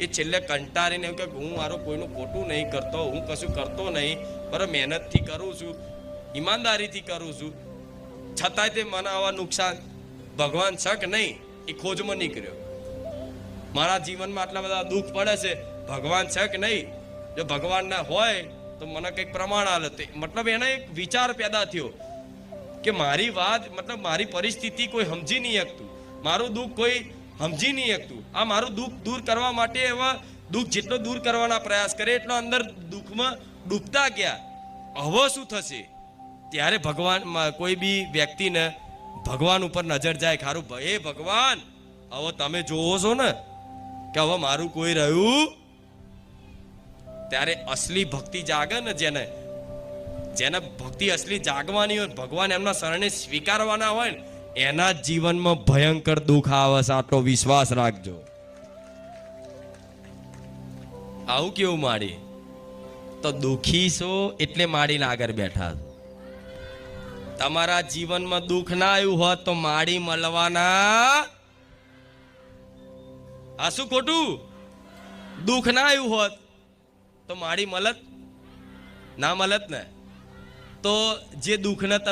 એ છેલ્લે કંટાળીને એવું કે હું મારું કોઈનું ખોટું નહીં કરતો, હું કશું કરતો નહીં, બરાબર મહેનતથી કરું છું, ઈમાનદારીથી કરું છું, છતાંય તે મને આવા નુકસાન. ભગવાન છે કે નહીં એ ખોજમાં નીકળ્યો. મારા જીવનમાં આટલા બધા દુઃખ પડે છે, ભગવાન છે કે નહીં? જો ભગવાન ના હોય તો મને કંઈક પ્રમાણ આલે. મતલબ એને એક વિચાર પેદા થયો કે મારી વાત મતલબ મારી પરિસ્થિતિ કોઈ સમજી નહીં શકતું, મારું દુઃખ કોઈ સમજી નહીં શકતું. આ મારું દુઃખ દૂર કરવા માટે એવા દુઃખ જેટલો દૂર કરવાના પ્રયાસ કરે એટલો અંદર દુઃખમાં ડૂબતા ગયા. હવે શું થશે? ત્યારે ભગવાન કોઈ બી વ્યક્તિને ભગવાન ઉપર નજર જાય, ખારું એ ભગવાન હવે તમે જોવો છો ને કે હવે મારું કોઈ રહ્યું. ત્યારે અસલી ભક્તિ જાગે ને, જેને ભક્તિ અસલી જાગવાની હોય, ભગવાન એમના શરણે સ્વીકારવાના હોય ને, એના જીવનમાં ભયંકર દુઃખ આવે છે. આટલો વિશ્વાસ રાખજો. આવું કેવું માડી તો દુઃખી છો એટલે માડીને આગળ બેઠા. તમારા જીવનમાં દુઃખ ના આવ્યું હોત તો માડી મળવાના. આ શું ખોટું? દુઃખ ના આવ્યું હોત તો માડી મળત ના મળત ને? તો જે દુઃખને તમે